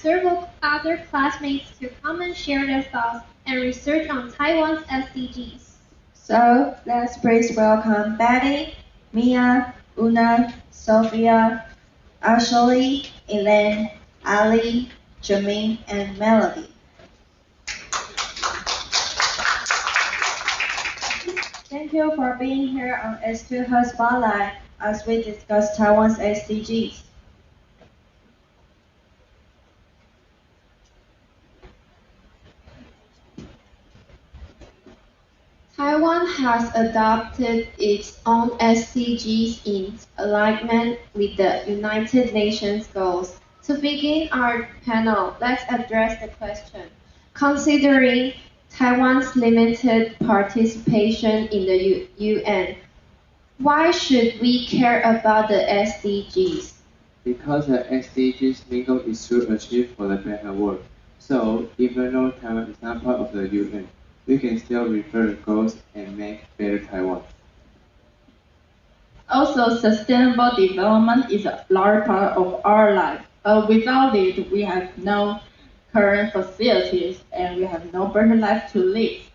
several other classmates to come and share their thoughts and research on Taiwan's SDGs. So let's please welcome Betty, Mia, Una, Sophia, Ashley, Elaine, Ali, Jermaine, and Melody. Thank you for being here on S2 Her Spotlight as we discuss Taiwan's SDGs. Taiwan has adopted its own SDGs in alignment with the United Nations goals. To begin our panel, let's address the question. Considering Taiwan's limited participation in the UN, why should we care about the SDGs? Because the SDGs main goal is to achieve for the better world. So, even though Taiwan is not part of the UN, we can still refer the goals and make better Taiwan. Also, sustainable development is a large part of our life. Without it, we have no current facilities and we have no better life to live.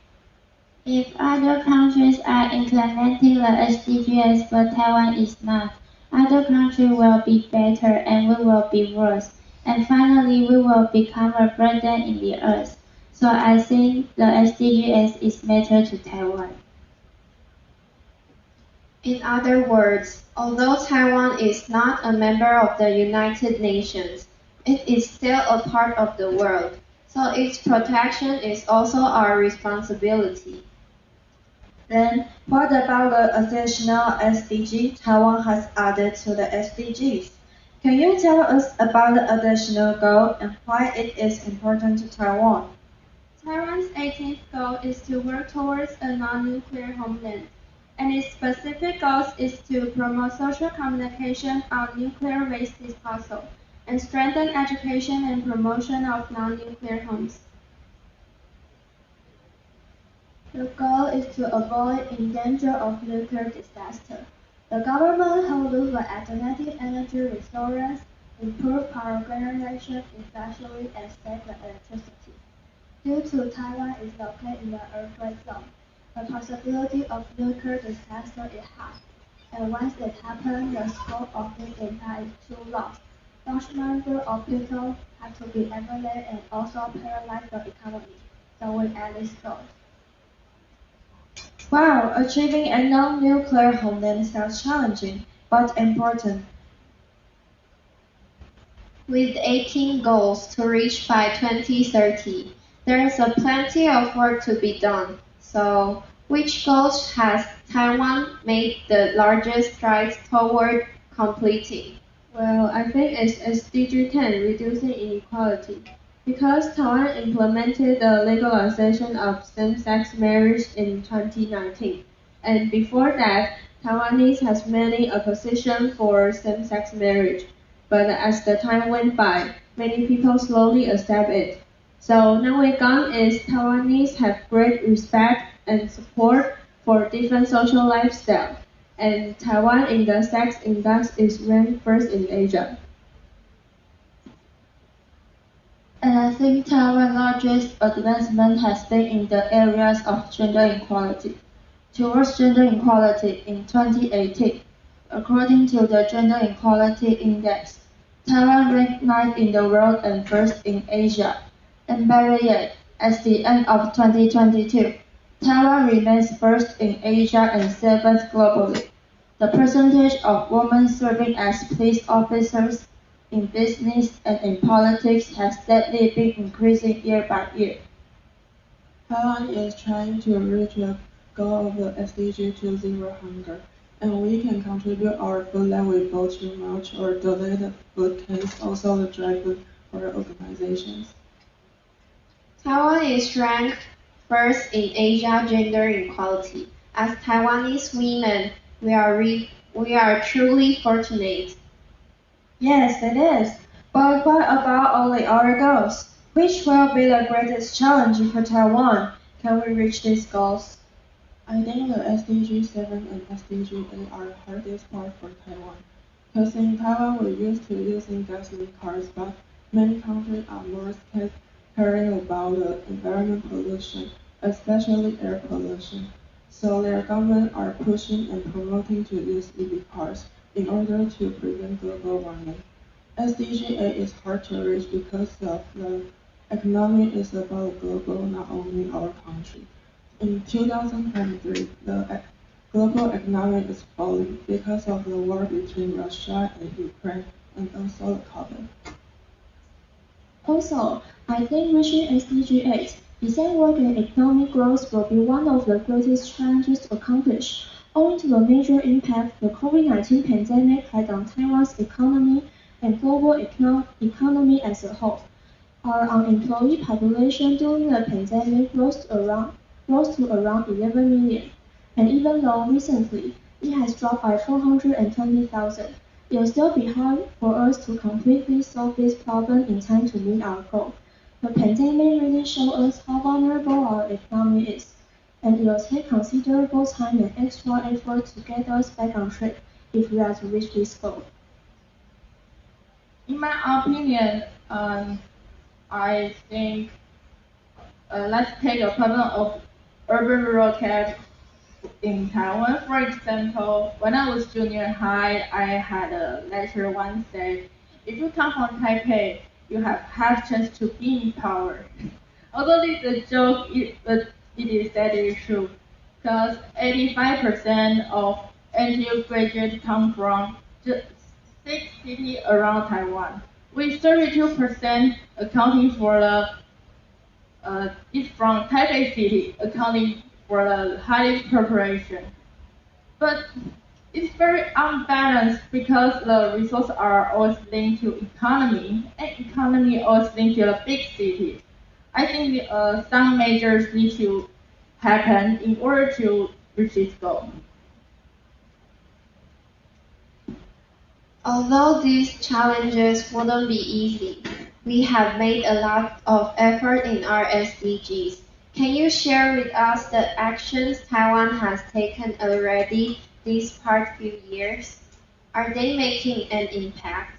If other countries are implementing the SDGs but Taiwan is not, other countries will be better and we will be worse. And finally, we will become a burden in the earth. So I think the SDGs is matter to Taiwan. In other words, although Taiwan is not a member of the United Nations, it is still a part of the world, so its protection is also our responsibility. Then, what about the additional SDG Taiwan has added to the SDGs? Can you tell us about the additional goal and why it is important to Taiwan? Taiwan's 18th goal is to work towards a non-nuclear homeland, and its specific goals is to promote social communication on nuclear waste disposal and strengthen education and promotion of non-nuclear homes. The goal is to avoid in danger of nuclear disaster. The government will look for alternative energy resources, improve power generation, especially and save the electricity. Due to Taiwan is located in the earthquake zone, the possibility of nuclear disaster is high, and once it happens, the scope of this impact is too large. Large number of people have to be evacuated and also paralyze the economy. So we add this goal. Wow, achieving a non-nuclear homeland sounds challenging, but important. With 18 goals to reach by 2030, there is plenty of work to be done. So, which goals has Taiwan made the largest strides toward completing? Well, I think it's SDG 10, reducing inequality. Because Taiwan implemented the legalization of same-sex marriage in 2019, and before that, Taiwanese has many opposition for same-sex marriage. But as the time went by, many people slowly accept it. So now is Taiwanese have great respect and support for different social lifestyle, and Taiwan in the sex index is ranked first in Asia. And I think Taiwan's largest advancement has been in the areas of gender equality. Towards gender equality in 2018, according to the Gender Equality Index, Taiwan ranked 9th in the world and first in Asia. And better yet, at the end of 2022, Taiwan remains first in Asia and 7th globally. The percentage of women serving as police officers in business and in politics has steadily been increasing year by year. Taiwan is trying to reach the goal of the SDG to zero hunger, and we can contribute our food that we bought too much or donate the food case, also the dry food for the organizations. Taiwan is ranked first in Asia gender equality. As Taiwanese women, we are truly fortunate. Yes, it is. But what about all the other goals? Which will be the greatest challenge for Taiwan? Can we reach these goals? I think the SDG 7 and SDG 8 are the hardest part for Taiwan. Because in Taiwan we're used to using gasoline cars, but Many countries are more caring about the environment pollution, especially air pollution. So their government are pushing and promoting to use EV cars in order to prevent global warming. SDG 8 is hard to reach because of the economy is about global, not only our country. In 2023, the global economy is falling because of the war between Russia and Ukraine and also the COVID. Also, I think reaching SDG 8, decent work and economic growth will be one of the greatest challenges to accomplish, owing to the major impact the COVID-19 pandemic had on Taiwan's economy and global economy as a whole. Our unemployed population during the pandemic rose to around 11 million, and even though recently it has dropped by 420,000, it will still be hard for us to completely solve this problem in time to meet our goal. The pandemic really showed us how vulnerable our economy is, and it will take considerable time and extra effort to get us back on track if we are to reach this goal. In my opinion, I think let's take a problem of urban-rural gap in Taiwan. For example, when I was junior high, I had a lecturer once said, if you come from Taipei, you have half chance to be in power. Although it's a joke, but it is sadly true, because 85% of NTU graduates come from just 6 cities around Taiwan, with 32% accounting for the is from Taipei City, accounting for the highest population. But it's very unbalanced because the resources are always linked to economy, and economy always linked to the big cities. I think some measures need to happen in order to reach this goal. Although these challenges wouldn't be easy, we have made a lot of effort in our SDGs. Can you share with us the actions Taiwan has taken already these past few years? Are they making an impact?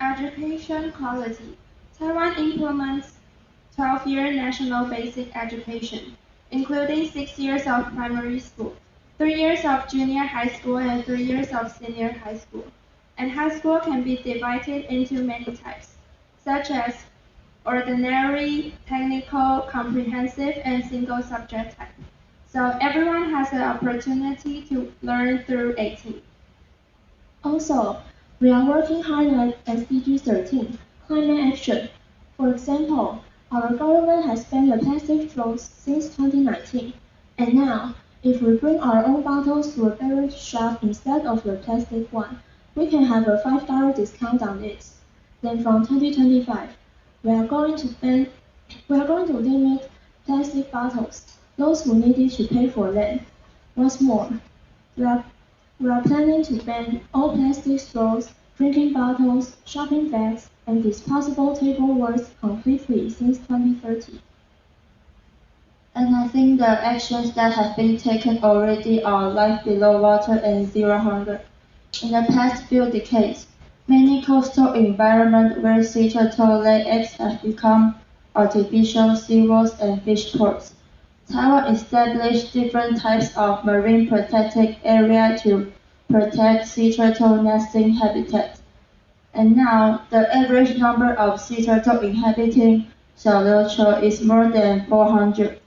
Education quality. Taiwan implements 12-year national basic education, including 6 years of primary school, 3 years of junior high school, and 3 years of senior high school. And high school can be divided into many types, such as ordinary, technical, comprehensive, and single subject type. So everyone has the opportunity to learn through 18. Also, we are working hard on SDG 13, climate action. For example, our government has banned the plastic straws since 2019, and now, if we bring our own bottles to a beverage shop instead of the plastic one, we can have a $5 discount on it. Then from 2025, we are going to limit plastic bottles. Those who need it should pay for them. What's more, we are we are planning to ban all plastic straws, drinking bottles, shopping bags, and disposable tableware completely since 2030. And I think the actions that have been taken already are life below water and zero hunger. In the past few decades, many coastal environments where sea turtle lay eggs have become artificial seawalls and fish ports. Taiwan established different types of marine protected area to protect sea turtle nesting habitat. And now, the average number of sea turtle inhabiting Xiaoliuqiu is more than 400.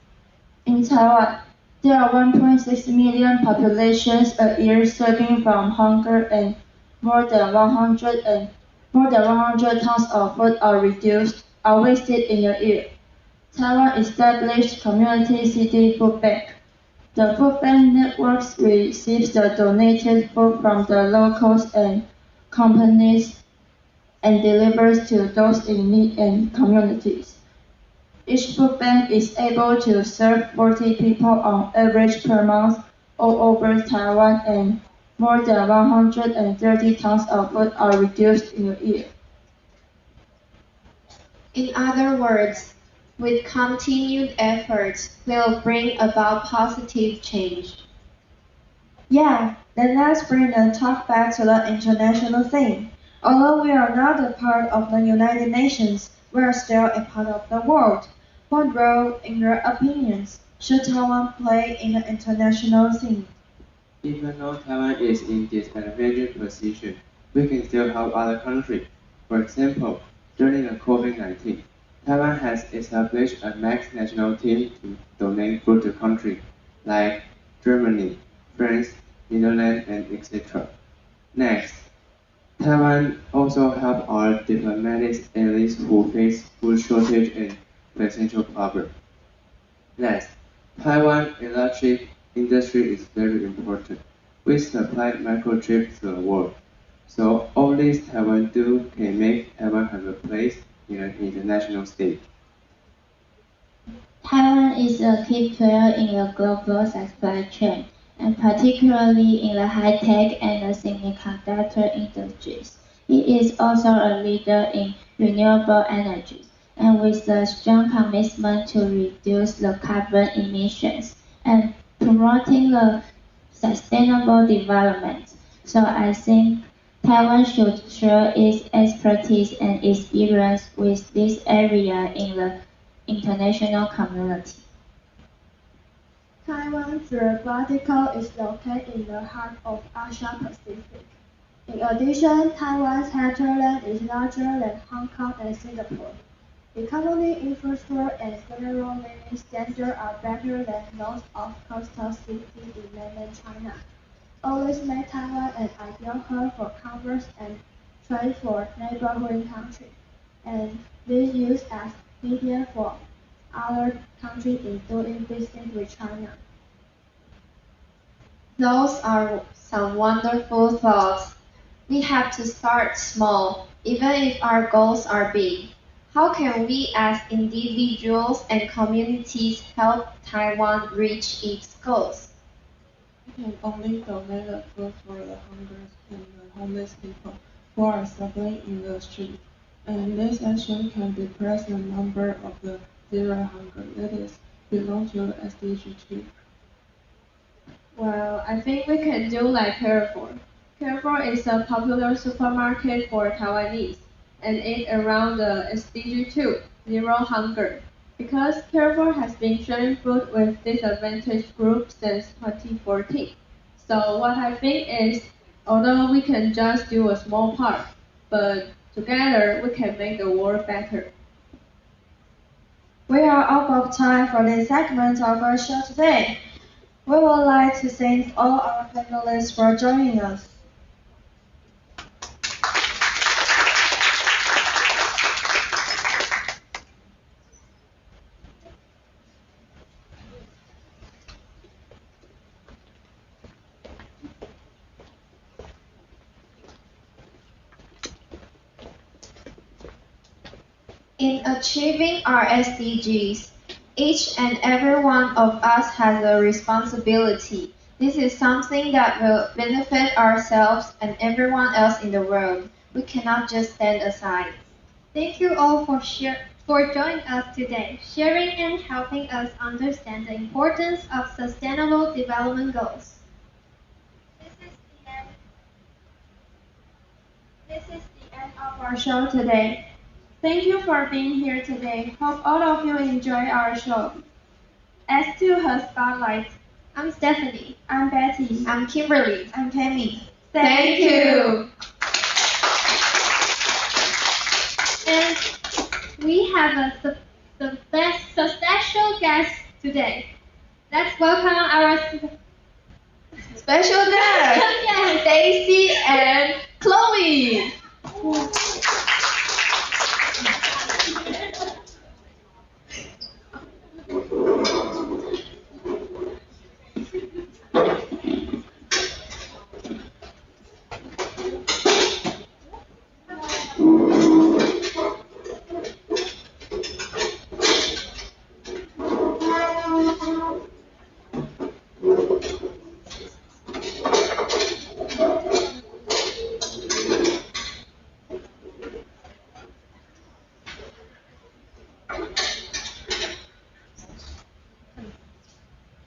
In Taiwan, there are 1.6 million populations a year suffering from hunger and more than 100 tons of food are wasted in a year. Taiwan established Community City Food Bank. The food bank networks receives the donated food from the locals and companies and delivers to those in need and communities. Each food bank is able to serve 40 people on average per month all over Taiwan, and more than 130 tons of food are reduced in a year. In other words, with continued efforts, we'll bring about positive change. Yeah, then let's bring the talk back to the international thing. Although we are not a part of the United Nations, we are still a part of the world. What role, in your opinions, should Taiwan play in the international scene? Even though Taiwan is in disadvantaged position, we can still help other countries. For example, during the COVID-19, Taiwan has established a max national team to donate food to countries like Germany, France, Netherlands, and etc. Next, Taiwan also helped our diplomatic allies who face food shortage and financial problems. Last, Taiwan electric industry is very important. We supply microchips to the world. So all this Taiwan do can make Taiwan have a place in an international stage. Taiwan is a key player in the global supply chain, and particularly in the high-tech and the semiconductor industries. It is also a leader in renewable energies, and with a strong commitment to reduce the carbon emissions and promoting the sustainable development. So I think Taiwan should share its expertise and experience with this area in the international community. Taiwan geographical is located in the heart of Asia Pacific. In addition, Taiwan's hinterland is larger than Hong Kong and Singapore. Economic infrastructure and general living standards are better than those of coastal cities in mainland China. All this make Taiwan an ideal hub for commerce and trade for neighboring countries, and this used as medium for other countries in doing business with China. Those are some wonderful thoughts. We have to start small, even if our goals are big. How can we as individuals and communities help Taiwan reach its goals? We can only donate the food for the hungry and the homeless people who are suffering in the street. And this action can decrease the number of the zero hunger, that is, belong to the SDG 2. Well, I think we can do like Carrefour. Carrefour is a popular supermarket for Taiwanese, and it around the SDG 2, Zero Hunger, because Carrefour has been sharing food with disadvantaged groups since 2014. So what I think is, although we can just do a small part, but together we can make the world better. We are out of time for this segment of our show today. We would like to thank all our panelists for joining us. In achieving our SDGs, each and every one of us has a responsibility. This is something that will benefit ourselves and everyone else in the world. We cannot just stand aside. Thank you all for joining us today, sharing and helping us understand the importance of sustainable development goals. This is the end of our show today. Thank you for being here today. Hope all of you enjoy our show. As to her spotlight, I'm Stephanie. I'm Betty. I'm Kimberly. I'm Tammy. Thank you. And we have a special guest today. Let's welcome our Special guest, yes. Stacy and Chloe.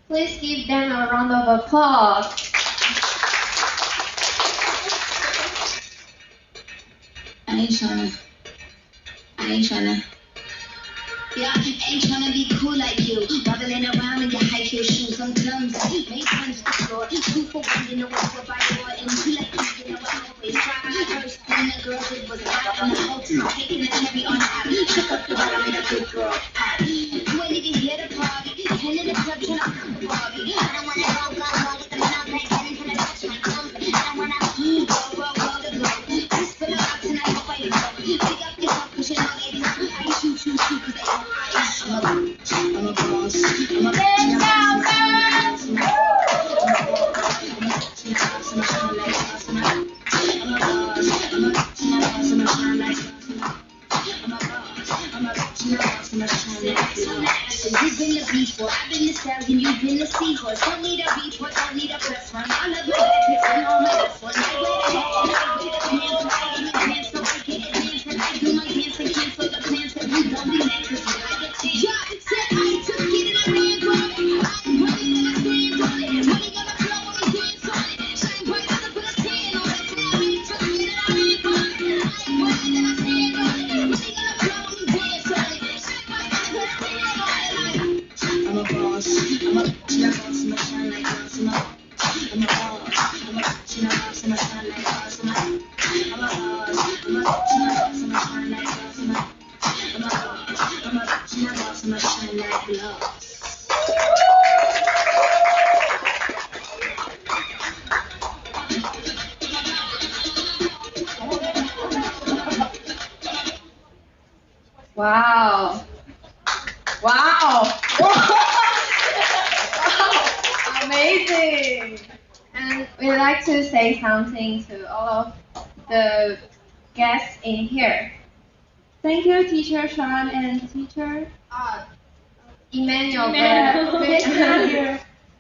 Please give them a round of applause. I ain't tryna. Yeah, ain't tryna be cool like you. Wobbling around in your high heel shoes. Sometimes make fun of the floor. 2 for 1, you know what's what by door. And you like me, you know I always try. First thing the girls did was hot in the hotel, taking the cherry on top. Shook up the bottom and a good girl. You ain't even here to party. 10 in the club tryna fuck the Barbie. I don't wanna go with the men on like 10 tryna touch my thumbs. I don't wanna go to go. Just for the box and I hope I do. Pick up yourself 'cause you know they do. I shoot 'cause they I'm a boss. I'm a boss. I'm a boss. You've been the beach boy, I've been the stallion, you've been the seahorse. Don't need a beach boy, don't need a press run. I love my bad pics and all my best ones. I wear the hat and I wear the pants, so I get advanced, so I get advanced, and I do my dance and cancel the plans, so you don't be mad 'cause you I get changed. Yeah, said I took it and I ran for it. I'm running and I stand on it. Money on the floor when we dance on it. Shine bright, I put a tan on it. Said I took it and I ran for it. I'm running and I stand on it. Money on the floor when we dance on it. Shine bright, I put a tan on it. I'm a boss. I'm a boss. I'm a shine like glass. I'm a boss. I'm a boss. I'm a boss. I'm a shine like glass. I'm a boss. I'm a boss. I'm a shine like glass. I'm a boss. I'm a shine like glass. 哇哦，哇哦，amazing! And we'd like to say something to all of the guests in here. Thank you, Teacher Sean and Teacher Emmanuel,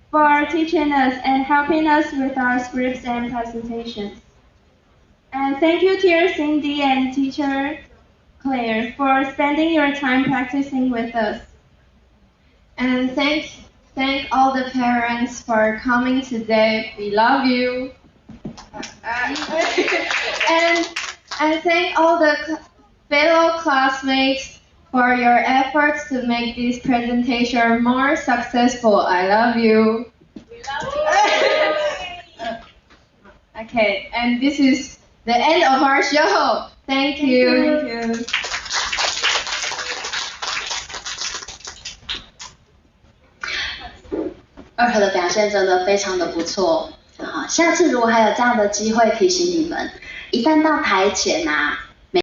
for teaching us and helping us with our scripts and presentations. And thank you, Teacher Cindy and Teacher Claire, for spending your time practicing with us. and thank all the parents for coming today. We love you. and thank all the fellow classmates for your efforts to make this presentation more successful. I love you. We love you. Okay, and this is the end of our show. Thank you. Thank you. 二和的表现真的非常的不错，下次如果还有这样的机会，提醒你们，一旦到台前啊，